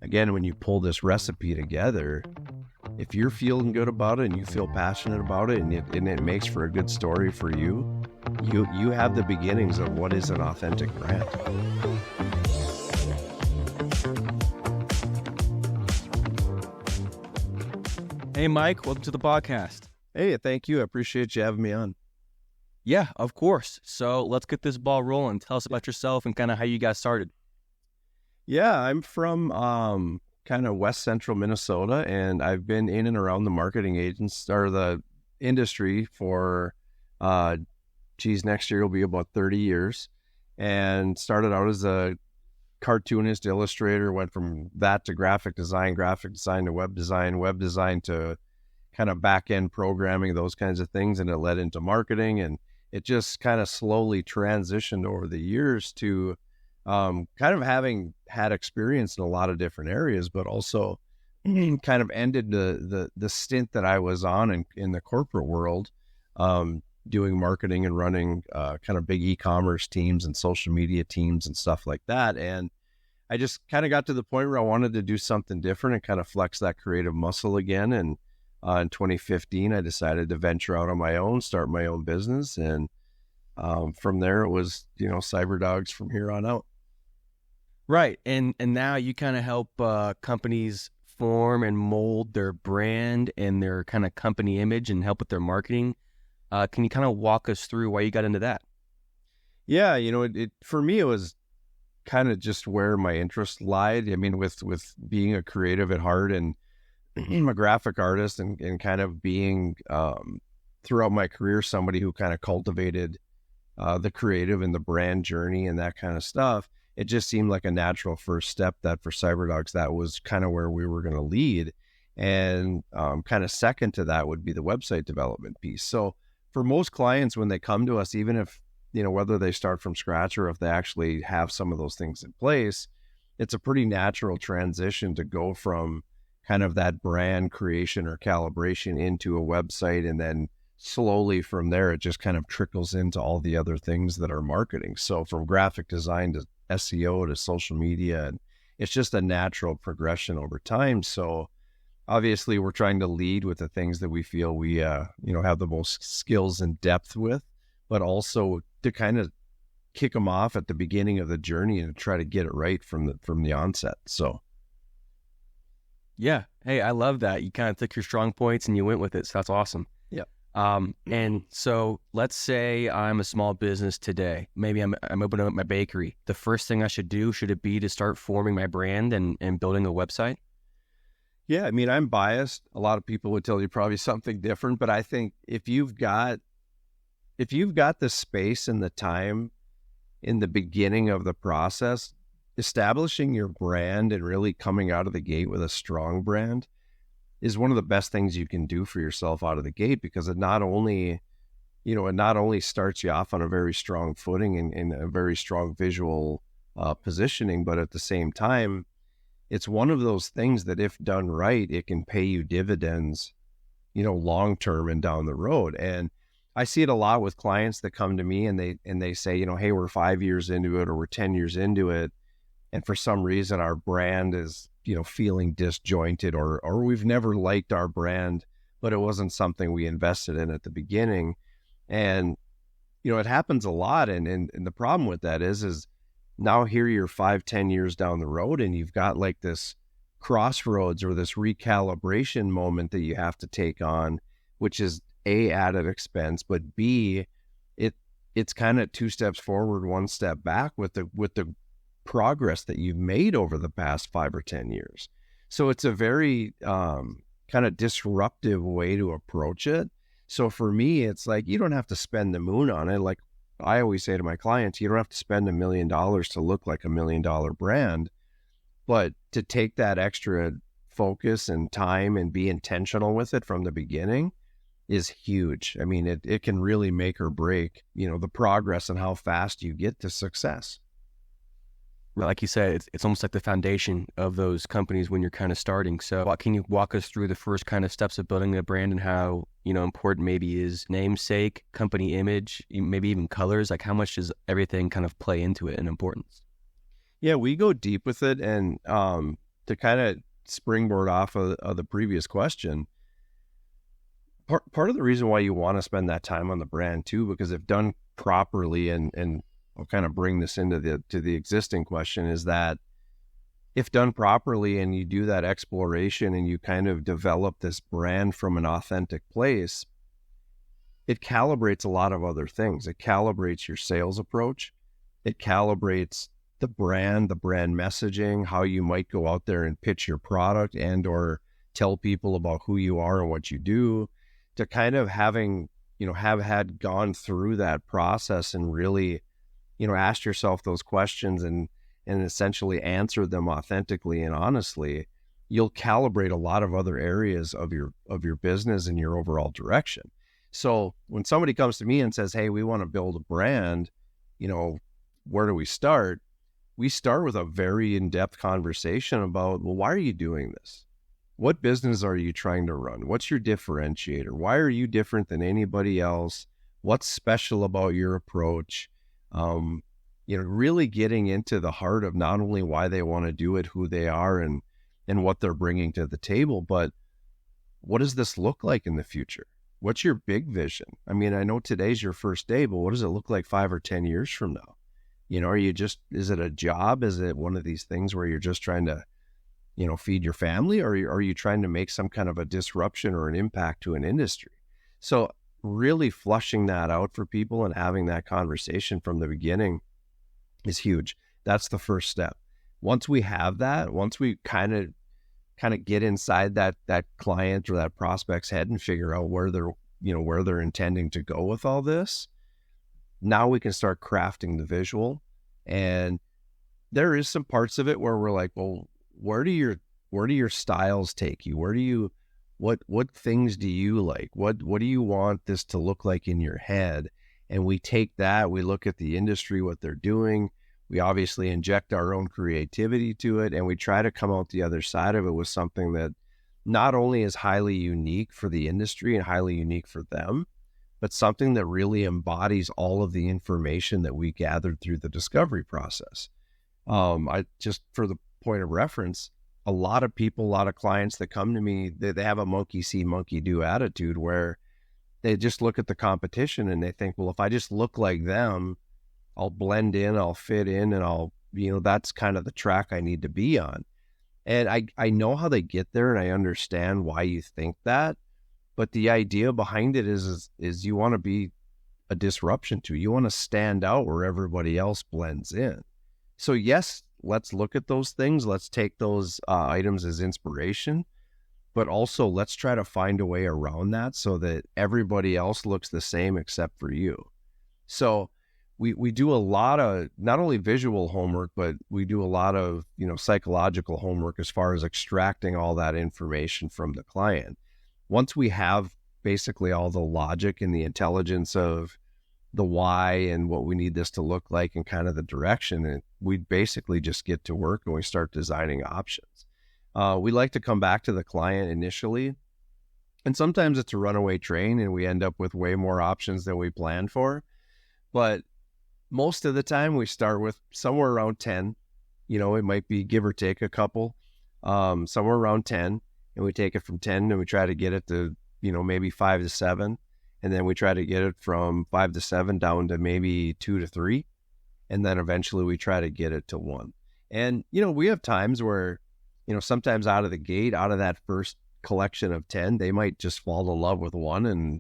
again, when you pull this recipe together, if you're feeling good about it and you feel passionate about it and it makes for a good story for you, you have the beginnings of what is an authentic brand. Hey, Mike, welcome to the podcast. Hey, thank you. I appreciate you having me on. Yeah, of course. So let's get this ball rolling. Tell us about yourself and kind of how you got started. Yeah, I'm from kind of west central Minnesota, and I've been in and around the marketing agents or the industry for, next year will be about 30 years. And started out as a cartoonist, illustrator, went from that to graphic design to web design to kind of back-end programming, those kinds of things. And it led into marketing, and it just kind of slowly transitioned over the years to kind of having had experience in a lot of different areas, but also kind of ended the stint that I was on in the corporate world, doing marketing and running kind of big e-commerce teams and social media teams and stuff like that. And I just kind of got to the point where I wanted to do something different and kind of flex that creative muscle again. And in 2015, I decided to venture out on my own, start my own business. And from there, it was, Cyberdogz from here on out. Right. And now you kind of help companies form and mold their brand and their kind of company image and help with their marketing. Can you kind of walk us through why you got into that? Yeah, for me, it was kind of just where my interest lied. I mean, with being a creative at heart, and I'm a graphic artist, and kind of being throughout my career somebody who kind of cultivated the creative and the brand journey and that kind of stuff. It just seemed like a natural first step that for Cyberdogz, that was kind of where we were going to lead. And kind of second to that would be the website development piece. So for most clients, when they come to us, even if, whether they start from scratch or if they actually have some of those things in place, it's a pretty natural transition to go from kind of that brand creation or calibration into a website. And then slowly from there, it just kind of trickles into all the other things that are marketing. So from graphic design to SEO to social media, and it's just a natural progression over time. So obviously we're trying to lead with the things that we feel we, have the most skills and depth with, but also to kind of kick them off at the beginning of the journey and try to get it right from the onset. So. Yeah. Hey, I love that. You kind of took your strong points and you went with it. So that's awesome. Yeah. And so let's say I'm a small business today. Maybe I'm opening up my bakery. The first thing I should do, should it be to start forming my brand and building a website? Yeah. I mean, I'm biased. A lot of people would tell you probably something different, but I think if you've got the space and the time in the beginning of the process, establishing your brand and really coming out of the gate with a strong brand is one of the best things you can do for yourself out of the gate, because it not only starts you off on a very strong footing and a very strong visual positioning, but at the same time, it's one of those things that if done right, it can pay you dividends, long term and down the road. And I see it a lot with clients that come to me and they say, hey, we're 5 years into it or we're 10 years into it, and for some reason our brand is, feeling disjointed, or we've never liked our brand, but it wasn't something we invested in at the beginning. And, it happens a lot. And the problem with that is now here you're 5-10 years down the road, and you've got like this crossroads or this recalibration moment that you have to take on, which is A, added expense, but B, it's kind of 2 steps forward, 1 step back with the progress that you've made over the past 5 or 10 years. So it's a very kind of disruptive way to approach it. So for me, it's like, you don't have to spend the moon on it. Like I always say to my clients, you don't have to spend $1 million to look like $1 million brand, but to take that extra focus and time and be intentional with it from the beginning is huge. I mean, it can really make or break, the progress and how fast you get to success. Like you said, it's almost like the foundation of those companies when you're kind of starting. So can you walk us through the first kind of steps of building a brand and how, important maybe is namesake, company image, maybe even colors? Like how much does everything kind of play into it in importance? Yeah, we go deep with it. And to kind of springboard off of the previous question, part of the reason why you want to spend that time on the brand too, because if done properly, and I'll kind of bring this into the existing question, is that if done properly and you do that exploration and you kind of develop this brand from an authentic place, it calibrates a lot of other things. It calibrates your sales approach. It calibrates the brand messaging, how you might go out there and pitch your product and or tell people about who you are and what you do, to kind of having, have gone through that process and really, ask yourself those questions and essentially answer them authentically and honestly, you'll calibrate a lot of other areas of your business and your overall direction. So when somebody comes to me and says, hey, we want to build a brand, where do we start? We start with a very in-depth conversation about, well, why are you doing this? What business are you trying to run? What's your differentiator? Why are you different than anybody else? What's special about your approach? Really getting into the heart of not only why they want to do it, who they are, and what they're bringing to the table, but what does this look like in the future? What's your big vision? I mean, I know today's your first day, but what does it look like 5 or 10 years from now? Is it a job? Is it one of these things where you're just trying to, feed your family? Or are you trying to make some kind of a disruption or an impact to an industry? So really flushing that out for people and having that conversation from the beginning is huge. That's the first step. Once we have that, once we kind of get inside that client or that prospect's head and figure out where they're intending to go with all this, now we can start crafting the visual. And there is some parts of it where we're like, well, where do your styles take you? What things do you like? What do you want this to look like in your head? And we take that, we look at the industry, what they're doing. We obviously inject our own creativity to it, and we try to come out the other side of it with something that not only is highly unique for the industry and highly unique for them, but something that really embodies all of the information that we gathered through the discovery process. I just, for the point of reference, a lot of clients that come to me, they have a monkey see, monkey do attitude where they just look at the competition and they think, well, if I just look like them, I'll blend in, I'll fit in, and that's kind of the track I need to be on. And I know how they get there, and I understand why you think that. But the idea behind it is you want to be a disruption to. You want to stand out where everybody else blends in. So yes, let's look at those things. Let's take those items as inspiration, but also let's try to find a way around that so that everybody else looks the same except for you. So we do a lot of not only visual homework, but we do a lot of, psychological homework as far as extracting all that information from the client. Once we have basically all the logic and the intelligence of the why and what we need this to look like and kind of the direction, and we basically just get to work and we start designing options. We like to come back to the client initially, and sometimes it's a runaway train and we end up with way more options than we planned for. But most of the time we start with somewhere around 10, it might be give or take a couple, somewhere around 10. And we take it from 10 and we try to get it to, maybe 5 to 7. And then we try to get it from 5 to 7 down to maybe 2 to 3. And then eventually we try to get it to 1. And, we have times where, sometimes out of the gate, out of that first collection of 10, they might just fall in love with 1. And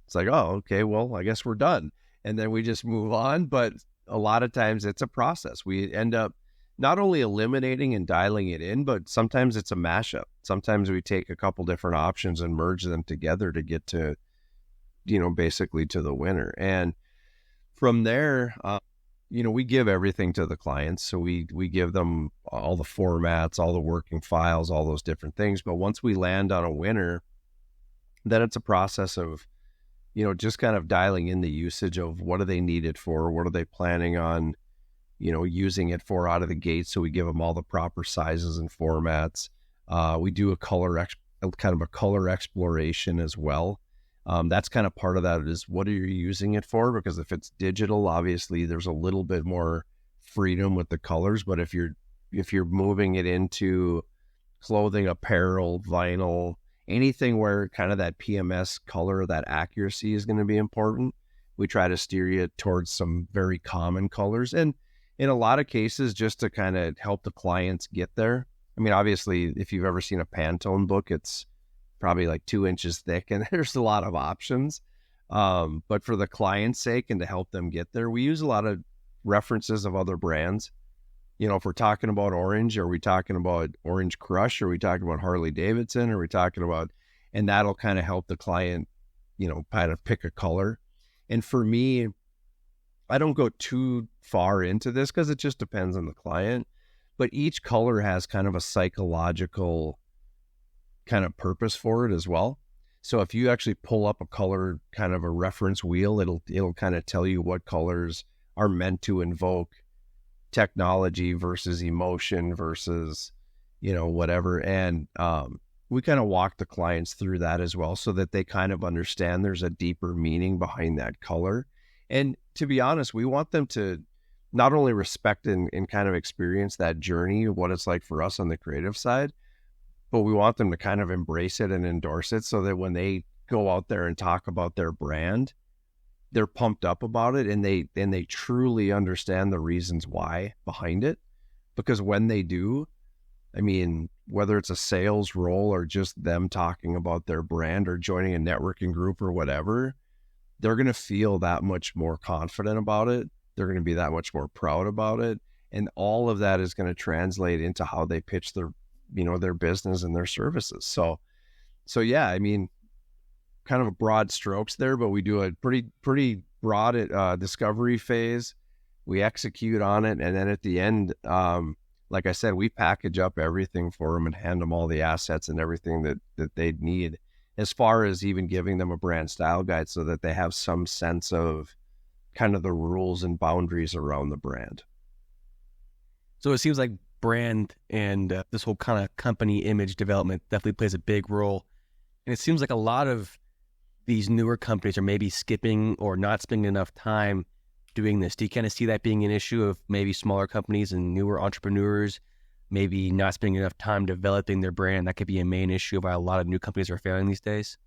it's like, oh, okay, well, I guess we're done. And then we just move on. But a lot of times it's a process. We end up not only eliminating and dialing it in, but sometimes it's a mashup. Sometimes we take a couple different options and merge them together to get to, basically to the winner. And from there, we give everything to the clients. So we give them all the formats, all the working files, all those different things. But once we land on a winner, then it's a process of, just kind of dialing in the usage of what do they need it for? What are they planning on, using it for out of the gate? So we give them all the proper sizes and formats. We do a color exploration as well. That's kind of part of that is what are you using it for? Because if it's digital, obviously there's a little bit more freedom with the colors. But if you're moving it into clothing, apparel, vinyl, anything where kind of that PMS color, that accuracy is going to be important. We try to steer you towards some very common colors. And in a lot of cases, just to kind of help the clients get there. I mean, obviously, if you've ever seen a Pantone book, it's probably like 2 inches thick and there's a lot of options. But for the client's sake and to help them get there, we use a lot of references of other brands. You know, if we're talking about orange, are we talking about Orange Crush? Are we talking about Harley Davidson? Are we talking about, and that'll kind of help the client, you know, kind of pick a color. And for me, I don't go too far into this because it just depends on the client, but each color has kind of a psychological kind of purpose for it as well. So if you actually pull up a color, kind of a reference wheel, it'll kind of tell you what colors are meant to invoke technology versus emotion versus, you know, whatever. And we kind of walk the clients through that as well so that they kind of understand there's a deeper meaning behind that color. And to be honest, we want them to not only respect and kind of experience that journey of what it's like for us on the creative side, but we want them to kind of embrace it and endorse it so that when they go out there and talk about their brand, they're pumped up about it and they truly understand the reasons why behind it. Because when they do, I mean, whether it's a sales role or just them talking about their brand or joining a networking group or whatever, they're going to feel that much more confident about it. They're going to be that much more proud about it. And all of that is going to translate into how they pitch their, you know, their business and their services. So yeah, I mean, kind of a broad strokes there, but we do a pretty broad discovery phase. We execute on it. And then at the end, like I said, we package up everything for them and hand them all the assets and everything that they'd need, as far as even giving them a brand style guide so that they have some sense of kind of the rules and boundaries around the brand. So it seems like brand and this whole kind of company image development definitely plays a big role. And it seems like a lot of these newer companies are maybe skipping or not spending enough time doing this. Do you kind of see that being an issue of maybe smaller companies and newer entrepreneurs maybe not spending enough time developing their brand? That could be a main issue of why a lot of new companies are failing these days.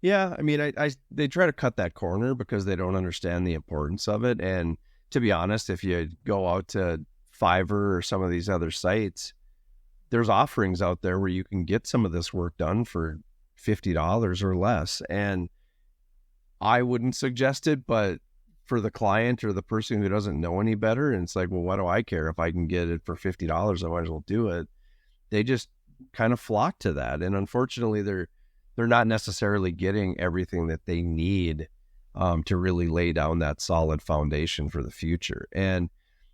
Yeah, I mean, they try to cut that corner because they don't understand the importance of it. And to be honest, if you go out to Fiverr or some of these other sites, there's offerings out there where you can get some of this work done for $50 or less. And I wouldn't suggest it, but for the client or the person who doesn't know any better, and it's like, well, why do I care if I can get it for $50? I might as well do it. They just kind of flock to that. And unfortunately, they're not necessarily getting everything that they need to really lay down that solid foundation for the future. And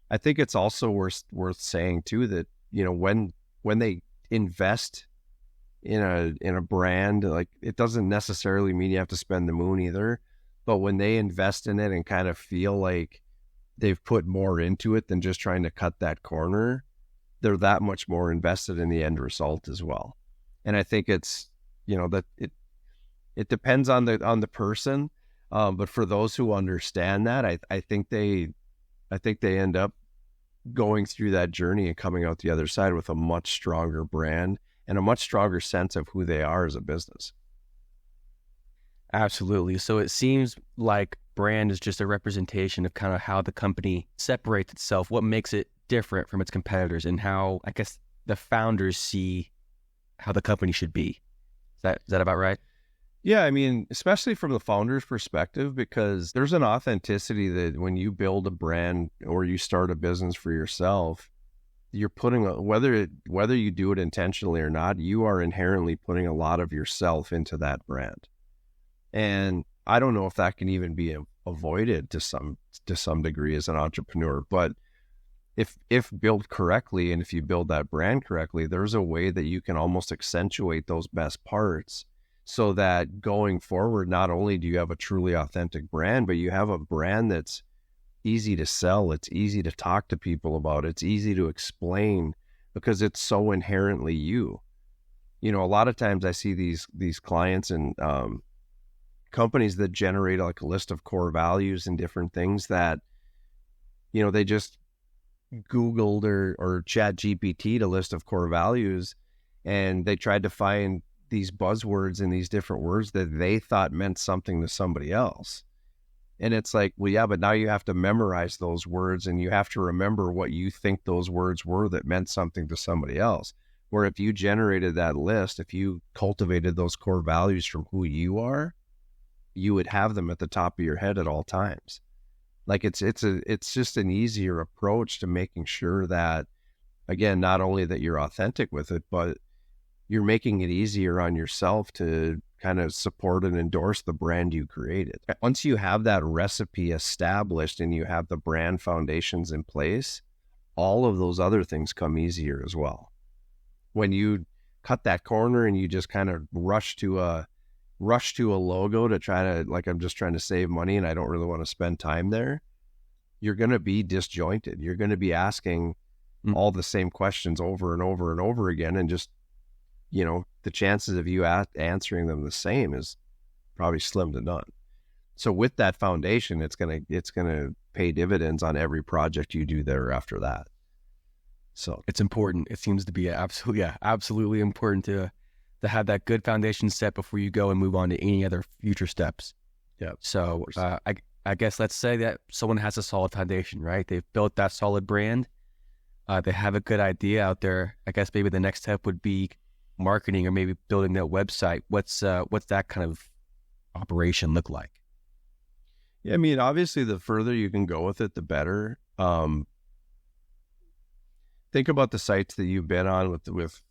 I think it's also worth saying too that, you know, when they invest in a brand, like, it doesn't necessarily mean you have to spend the moon either, but when they invest in it and kind of feel like they've put more into it than just trying to cut that corner, they're that much more invested in the end result as well. And I think it's, you know, that it depends on the person, but for those who understand that, I think they end up going through that journey and coming out the other side with a much stronger brand and a much stronger sense of who they are as a business. Absolutely. So it seems like brand is just a representation of kind of how the company separates itself, what makes it different from its competitors, and how, I guess, the founders see how the company should be. Is that about right? Yeah, I mean, especially from the founder's perspective, because there's an authenticity that when you build a brand or you start a business for yourself, you're putting, whether you do it intentionally or not, you are inherently putting a lot of yourself into that brand. And I don't know if that can even be avoided to some degree as an entrepreneur, but if built correctly, and if you build that brand correctly, there's a way that you can almost accentuate those best parts so that going forward, not only do you have a truly authentic brand, but you have a brand that's easy to sell. It's easy to talk to people about. It's easy to explain because it's so inherently you. You know, a lot of times I see these clients and companies that generate like a list of core values and different things that, you know, they just Googled or Chat GPT'd a list of core values, and they tried to find these buzzwords and these different words that they thought meant something to somebody else. And it's like, well, yeah, but now you have to memorize those words and you have to remember what you think those words were that meant something to somebody else. Where if you generated that list, if you cultivated those core values from who you are, you would have them at the top of your head at all times. Like it's just an easier approach to making sure that, again, not only that you're authentic with it, but you're making it easier on yourself to kind of support and endorse the brand you created. Once you have that recipe established and you have the brand foundations in place, all of those other things come easier as well. When you cut that corner and you just kind of rush to a logo to try to, like, I'm just trying to save money and I don't really want to spend time there, you're going to be disjointed. You're going to be asking all the same questions over and over and over again, and just, you know, the chances of you answering them the same is probably slim to none. So with that foundation, it's gonna pay dividends on every project you do there after that. So it's important. It seems to be absolutely important to have that good foundation set before you go and move on to any other future steps. Yeah. So I guess let's say that someone has a solid foundation, right? They've built that solid brand. They have a good idea out there. I guess maybe the next step would be marketing, or maybe building that website. What's that kind of operation look like? Yeah, I mean, obviously the further you can go with it, the better. Think about the sites that you've been on with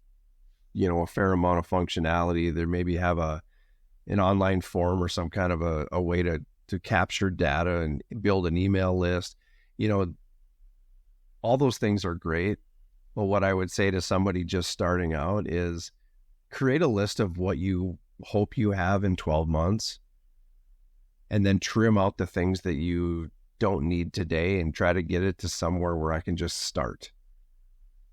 you know, a fair amount of functionality. There maybe have an online form or some kind of a way to capture data and build an email list. You know, all those things are great. But what I would say to somebody just starting out is create a list of what you hope you have in 12 months, and then trim out the things that you don't need today and try to get it to somewhere where I can just start.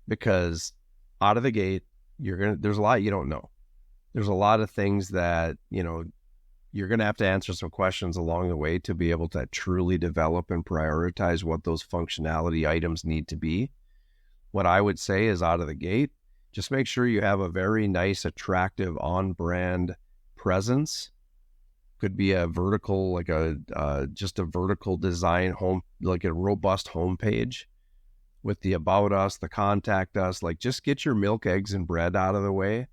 Because out of the gate, there's a lot you don't know. There's a lot of things that, you know, you're going to have to answer some questions along the way to be able to truly develop and prioritize what those functionality items need to be. What I would say is, out of the gate, just make sure you have a very nice, attractive, on-brand presence. Could be a vertical, like just a vertical design home, like a robust homepage with the about us, the contact us. Like, just get your milk, eggs, and bread out of the way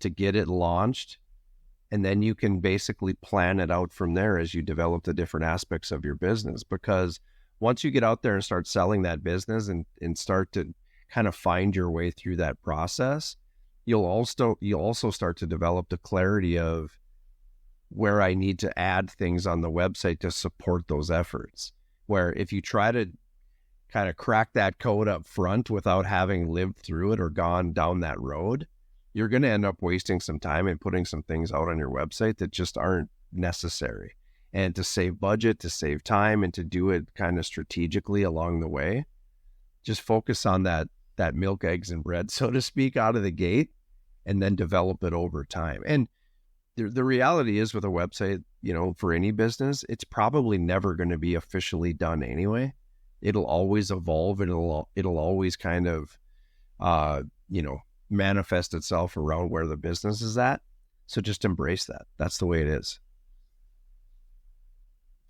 to get it launched. And then you can basically plan it out from there as you develop the different aspects of your business. Because once you get out there and start selling that business and start to kind of find your way through that process, you'll also start to develop the clarity of where I need to add things on the website to support those efforts. Where if you try to kind of crack that code up front without having lived through it or gone down that road, you're going to end up wasting some time and putting some things out on your website that just aren't necessary. And to save budget, to save time, and to do it kind of strategically along the way, just focus on that milk, eggs, and bread, so to speak, out of the gate, and then develop it over time. And the reality is, with a website, you know, for any business, it's probably never going to be officially done anyway. It'll always evolve. It'll always kind of, you know, manifest itself around where the business is at. So just embrace that. That's the way it is.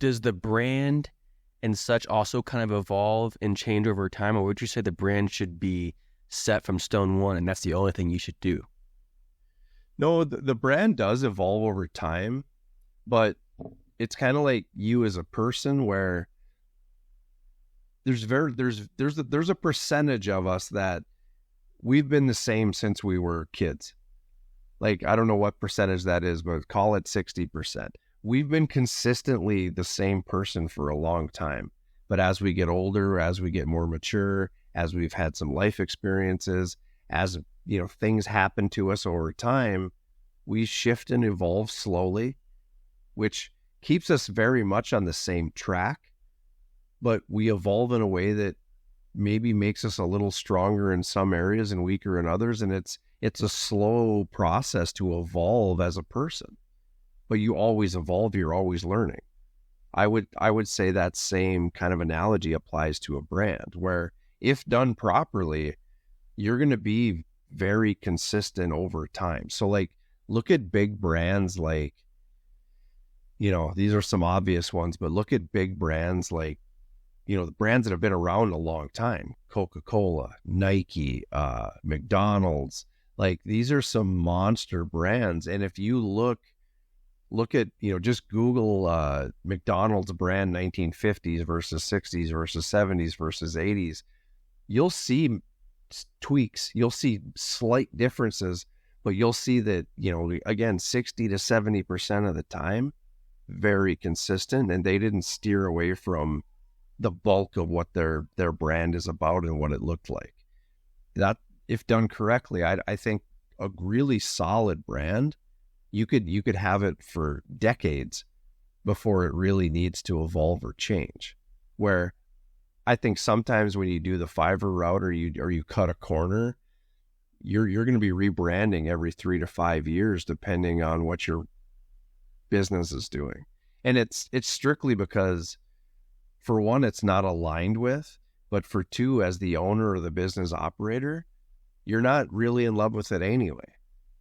Does the brand and such also kind of evolve and change over time, or would you say the brand should be set from stone one and that's the only thing you should do? No, the brand does evolve over time, but it's kind of like you as a person, where there's a percentage of us that we've been the same since we were kids. Like, I don't know what percentage that is, but call it 60%. We've been consistently the same person for a long time. But as we get older, as we get more mature, as we've had some life experiences, as, you know, things happen to us over time, we shift and evolve slowly, which keeps us very much on the same track, but we evolve in a way that maybe makes us a little stronger in some areas and weaker in others. And it's a slow process to evolve as a person, but you always evolve. You're always learning. I would say that same kind of analogy applies to a brand, where if done properly, you're going to be very consistent over time. So like, look at big brands like, these are some obvious ones, but look at big brands like, the brands that have been around a long time: Coca-Cola, Nike, McDonald's. Like, these are some monster brands. And if you look at, just Google McDonald's brand 1950s versus 60s versus 70s versus 80s, you'll see tweaks, you'll see slight differences, but you'll see that, again, 60 to 70% of the time, very consistent, and they didn't steer away from the bulk of what their brand is about and what it looked like. That, if done correctly, I think a really solid brand, you could have it for decades before it really needs to evolve or change. Where I think sometimes when you do the Fiverr route or you cut a corner, you're going to be rebranding every 3 to 5 years depending on what your business is doing. And it's strictly because, for one, it's not aligned with, but for two, as the owner or the business operator, you're not really in love with it anyway.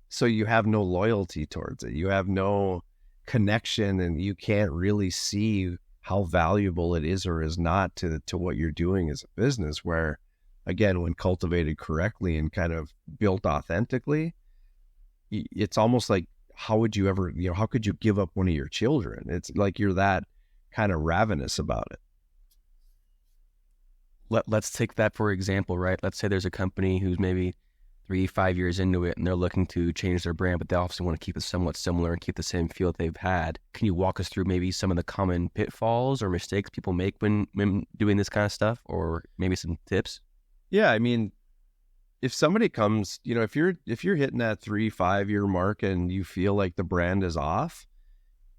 So you have no loyalty towards it. You have no connection, and you can't really see how valuable it is or is not to what you're doing as a business. Where, again, when cultivated correctly and kind of built authentically, it's almost like, how would you ever, how could you give up one of your children? It's like you're that kind of ravenous about it. Let's take that for example, right? Let's say there's a company who's maybe 3-5 years into it and they're looking to change their brand, but they also want to keep it somewhat similar and keep the same feel that they've had. Can you walk us through maybe some of the common pitfalls or mistakes people make when doing this kind of stuff, or maybe some tips? Yeah, I mean, if somebody comes, if you're hitting that 3-5 year mark and you feel like the brand is off,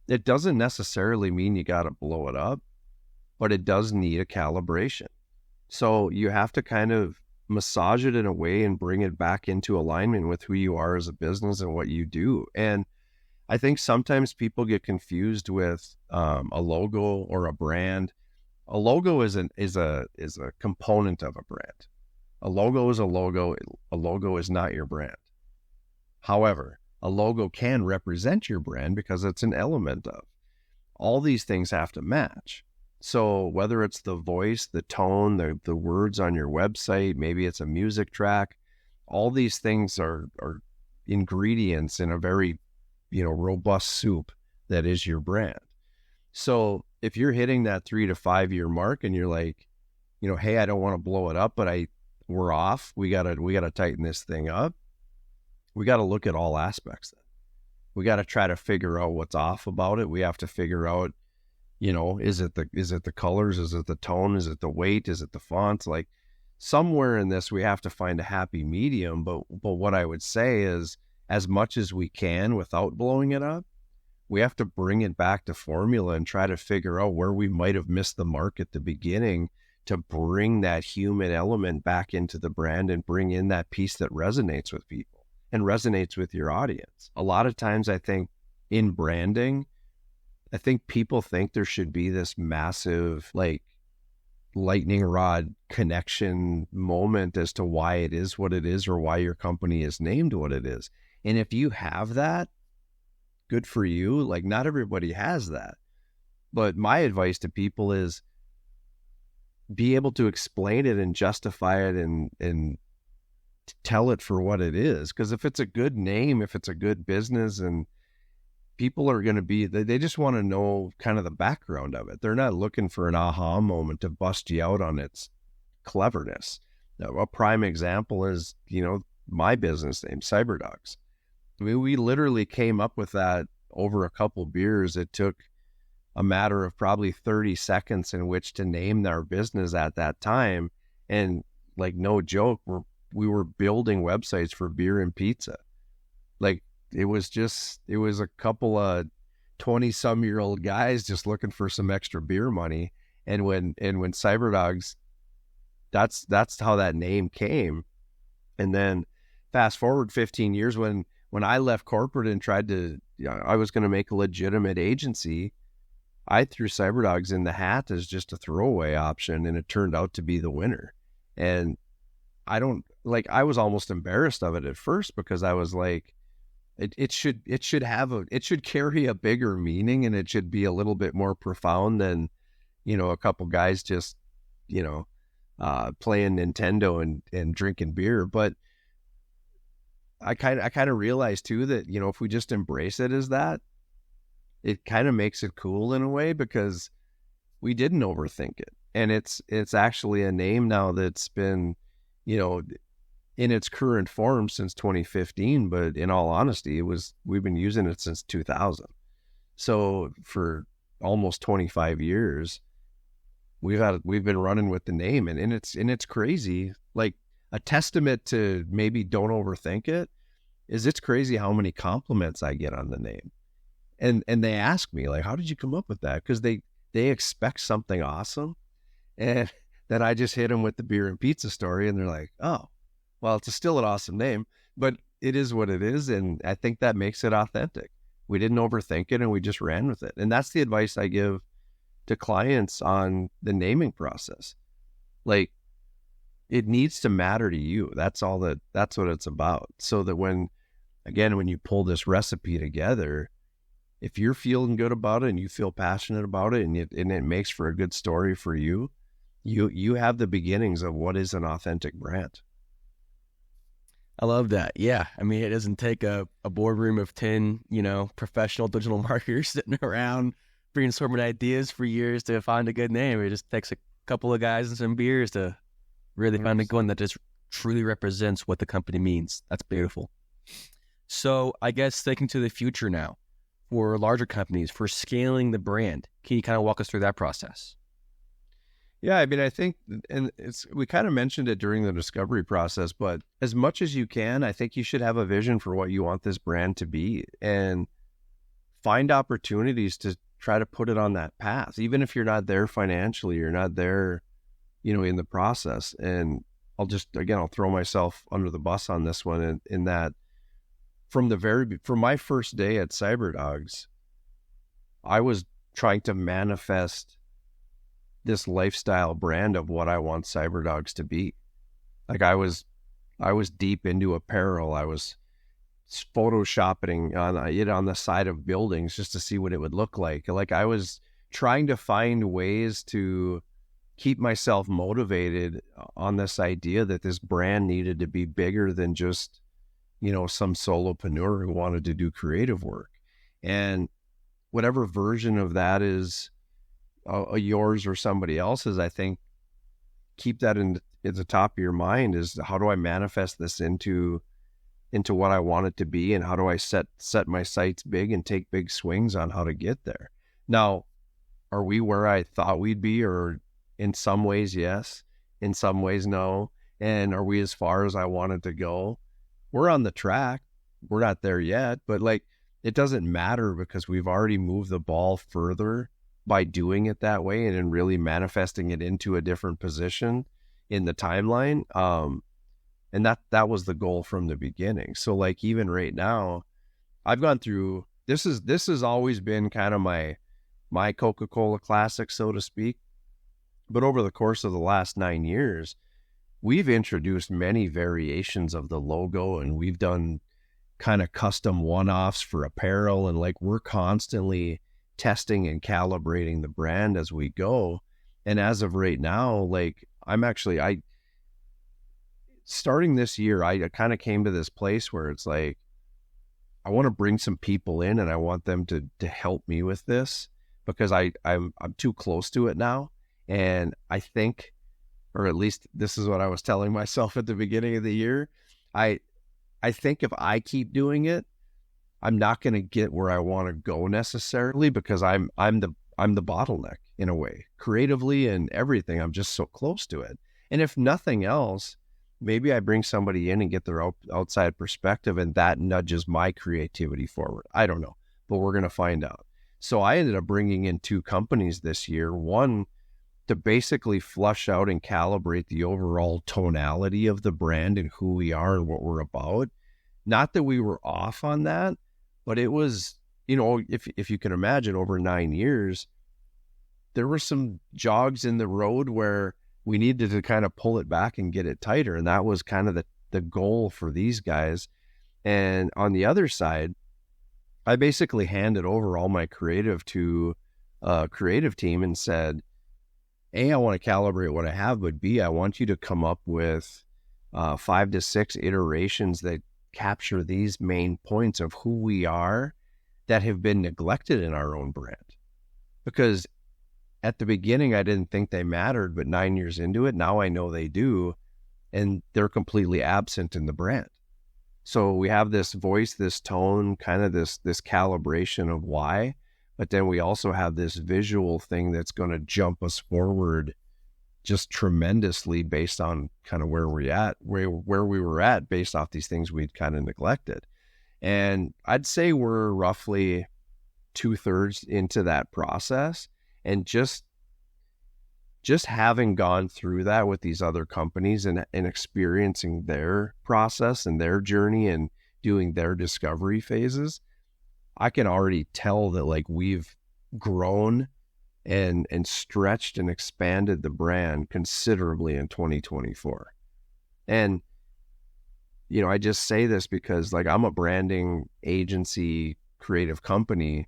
it doesn't necessarily mean you got to blow it up, but it does need a calibration. So you have to kind of massage it in a way and bring it back into alignment with who you are as a business and what you do. And I think sometimes people get confused with a logo or a brand. A logo is a component of a brand. A logo is a logo. A logo is not your brand. However, a logo can represent your brand because it's an element of. All these things have to match. So whether it's the voice, the tone, the words on your website, maybe it's a music track, all these things are ingredients in a very, robust soup that is your brand. So if you're hitting that 3 to 5 year mark and you're like, hey, I don't want to blow it up, but we're off. We gotta tighten this thing up. We got to look at all aspects then. We got to try to figure out what's off about it. We have to figure out, is it the colors? Is it the tone? Is it the weight? Is it the font? Like, somewhere in this, we have to find a happy medium. But what I would say is, as much as we can without blowing it up, we have to bring it back to formula and try to figure out where we might have missed the mark at the beginning to bring that human element back into the brand and bring in that piece that resonates with people and resonates with your audience. A lot of times, I think in branding, people think there should be this massive, like, lightning rod connection moment as to why it is what it is or why your company is named what it is. And if you have that, good for you. Like, not everybody has that. But my advice to people is be able to explain it and justify it and tell it for what it is. Because if it's a good name, if it's a good business, and people are going to be, they just want to know kind of the background of it. They're not looking for an aha moment to bust you out on its cleverness. Now, a prime example is, my business name, Cyberdogz. I mean, we literally came up with that over a couple beers. It took a matter of probably 30 seconds in which to name our business at that time. And, like, no joke, we were building websites for beer and pizza. Like, it was a couple of 20-some-year-old guys just looking for some extra beer money. And when Cyberdogz, that's how that name came. And then fast forward 15 years, when I left corporate and tried to, I was going to make a legitimate agency, I threw Cyberdogz in the hat as just a throwaway option, and it turned out to be the winner. And I don't like, I was almost embarrassed of it at first because I was like, it should carry a bigger meaning, and it should be a little bit more profound than, a couple guys just, playing Nintendo and drinking beer. But I kind of realized too that, if we just embrace it as that, it kind of makes it cool in a way, because we didn't overthink it. And it's actually a name now that's been, in its current form since 2015, but in all honesty, we've been using it since 2000. So for almost 25 years, we've been running with the name, and it's crazy. Like, a testament to maybe don't overthink it is it's crazy how many compliments I get on the name. And they ask me, like, how did you come up with that? Because they expect something awesome. And then I just hit them with the beer and pizza story, and they're like, oh, well, it's still an awesome name, but it is what it is. And I think that makes it authentic. We didn't overthink it, and we just ran with it. And that's the advice I give to clients on the naming process. Like, it needs to matter to you. That's what it's about. So that when you pull this recipe together, if you're feeling good about it and you feel passionate about it, and it makes for a good story for you, you have the beginnings of what is an authentic brand. I love that. Yeah. I mean, it doesn't take a boardroom of 10, professional digital marketers sitting around brainstorming ideas for years to find a good name. It just takes a couple of guys and some beers to really find a good one that just truly represents what the company means. That's beautiful. So I guess thinking to the future now, for larger companies, for scaling the brand, can you kind of walk us through that process? Yeah, I mean, I think, and we kind of mentioned it during the discovery process, but as much as you can, I think you should have a vision for what you want this brand to be, and find opportunities to try to put it on that path, even if you're not there financially, you're not there, in the process. And I'll throw myself under the bus on this one, in that from my first day at Cyberdogz, I was trying to manifest this lifestyle brand of what I want Cyberdogz to be. Like, I was deep into apparel. I was photoshopping on the side of buildings just to see what it would look like. Like, I was trying to find ways to keep myself motivated on this idea that this brand needed to be bigger than just, some solopreneur who wanted to do creative work. And whatever version of that is yours or somebody else's, I think keep that at the top of your mind, is how do I manifest this into what I want it to be, and how do I set my sights big and take big swings on how to get there. Now, are we where I thought we'd be? Or in some ways, yes, in some ways, no. And are we as far as I wanted to go? We're on the track. We're not there yet, but it doesn't matter, because we've already moved the ball further by doing it that way, and in really manifesting it into a different position in the timeline. And that was the goal from the beginning. So even right now, I've gone through, this has always been kind of my Coca-Cola classic, so to speak. But over the course of the last 9 years, we've introduced many variations of the logo, and we've done kind of custom one-offs for apparel. And we're constantly testing and calibrating the brand as we go. And as of right now, starting this year, I kind of came to this place where it's I want to bring some people in, and I want them to help me with this, because I'm too close to it now. And I think, or at least this is what I was telling myself at the beginning of the year, I think if I keep doing it, I'm not going to get where I want to go necessarily, because I'm the bottleneck in a way, creatively and everything. I'm just so close to it. And if nothing else, maybe I bring somebody in and get their outside perspective, and that nudges my creativity forward. I don't know, but we're going to find out. So I ended up bringing in 2 companies this year, one to basically flush out and calibrate the overall tonality of the brand and who we are and what we're about. Not that we were off on that, but it was, if you can imagine, over 9 years, there were some jogs in the road where we needed to kind of pull it back and get it tighter. And that was kind of the goal for these guys. And on the other side, I basically handed over all my creative to a creative team and said, A, I want to calibrate what I have, but B, I want you to come up with 5 to 6 iterations that capture these main points of who we are that have been neglected in our own brand. Because at the beginning, I didn't think they mattered, but 9 years into it, now I know they do, and they're completely absent in the brand. So we have this voice, this tone, kind of this calibration of why, but then we also have this visual thing that's going to jump us forward just tremendously based on kind of where we were at based off these things we'd kind of neglected. And I'd say we're roughly 2/3 into that process. And just having gone through that with these other companies and experiencing their process and their journey and doing their discovery phases, I can already tell that like we've grown and stretched and expanded the brand considerably in 2024. And, you know, I just say this because like I'm a branding agency, creative company,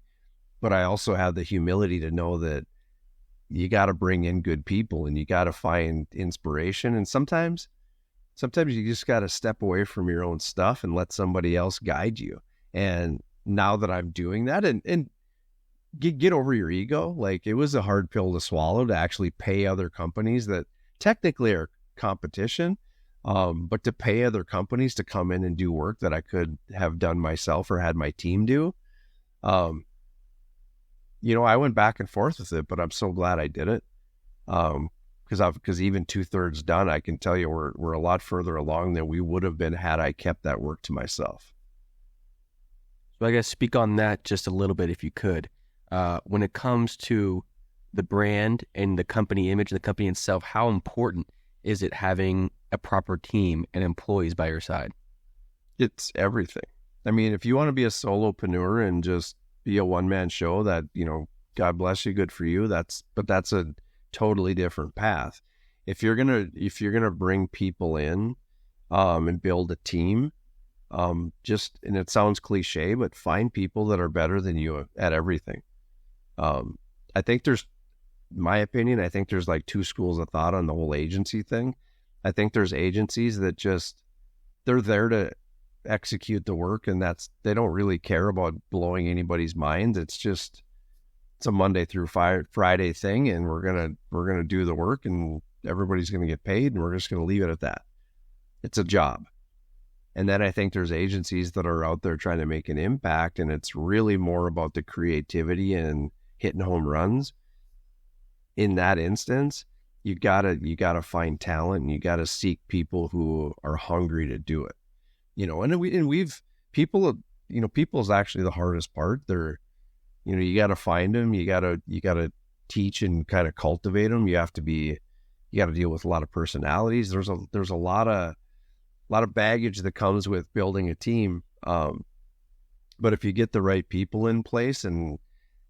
but I also have the humility to know that you got to bring in good people and you got to find inspiration. And sometimes you just got to step away from your own stuff and let somebody else guide you. And now that I'm doing that and get over your ego, like it was a hard pill to swallow to actually pay other companies that technically are competition, but to pay other companies to come in and do work that I could have done myself or had my team do. You know, I went back and forth with it, but I'm so glad I did it. Because even 2/3 done, I can tell you we're a lot further along than we would have been had I kept that work to myself. So I guess speak on that just a little bit if you could. When it comes to the brand and the company image and the company itself, how important is it having a proper team and employees by your side? It's everything. I mean, if you want to be a solopreneur and just be a one-man show, that, you know, God bless you, good for you. That's a totally different path. If you're gonna bring people in and build a team, and it sounds cliche, but find people that are better than you at everything. I think my opinion, I think there's like 2 schools of thought on the whole agency thing. I think there's agencies that they're there to execute the work, and they don't really care about blowing anybody's mind. It's a Monday through Friday thing, and we're gonna do the work, and everybody's gonna get paid, and we're just gonna leave it at that. It's a job. And then I think there's agencies that are out there trying to make an impact, and it's really more about the creativity and hitting home runs. In that instance, you gotta find talent, and you gotta seek people who are hungry to do it. You know, people's actually the hardest part. You got to find them. You got to teach and kind of cultivate them. You got to deal with a lot of personalities. There's a lot of baggage that comes with building a team. But if you get the right people in place, and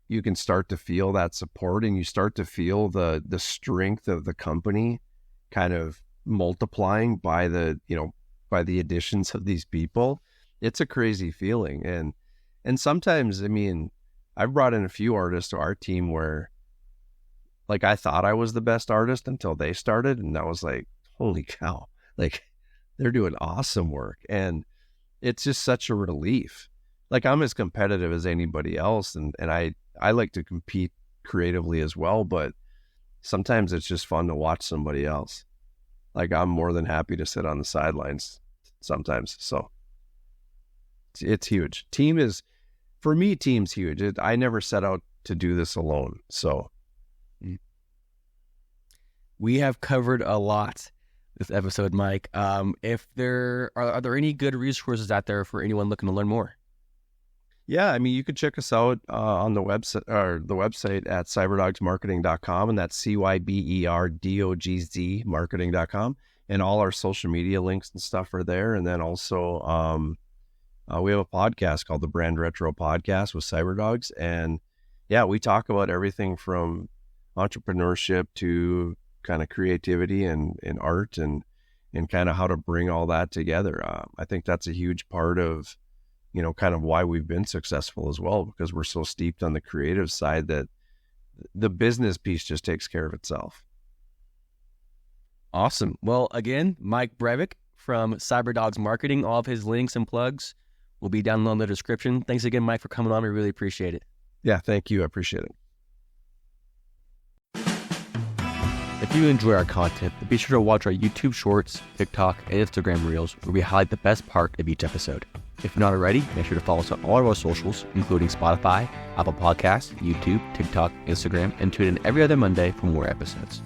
you can start to feel that support, and you start to feel the strength of the company kind of multiplying by the additions of these people, it's a crazy feeling. And sometimes, I mean, I've brought in a few artists to our team where like I thought I was the best artist until they started, and I was like, holy cow, like they're doing awesome work. And it's just such a relief. Like I'm as competitive as anybody else, and I like to compete creatively as well, but sometimes it's just fun to watch somebody else. Like I'm more than happy to sit on the sidelines sometimes. So it's huge. For me, team's huge. I never set out to do this alone. So we have covered a lot this episode, Mike. If there are there any good resources out there for anyone looking to learn more? Yeah, I mean, you could check us out on the website at cyberdogzmarketing.com, and that's CYBERDOGZ marketing.com, and all our social media links and stuff are there. And then also we have a podcast called the Brand Retro Podcast with Cyberdogz, and yeah, we talk about everything from entrepreneurship to kind of creativity and art and kind of how to bring all that together. I think that's a huge part of, kind of why we've been successful as well, because we're so steeped on the creative side that the business piece just takes care of itself. Awesome. Well, again, Mike Brevik from Cyberdogz Marketing. All of his links and plugs will be down in the description. Thanks again, Mike, for coming on. We really appreciate it. Yeah, thank you. I appreciate it. If you enjoy our content, be sure to watch our YouTube Shorts, TikTok, and Instagram Reels, where we highlight the best part of each episode. If not already, make sure to follow us on all of our socials, including Spotify, Apple Podcasts, YouTube, TikTok, Instagram, and tune in every other Monday for more episodes.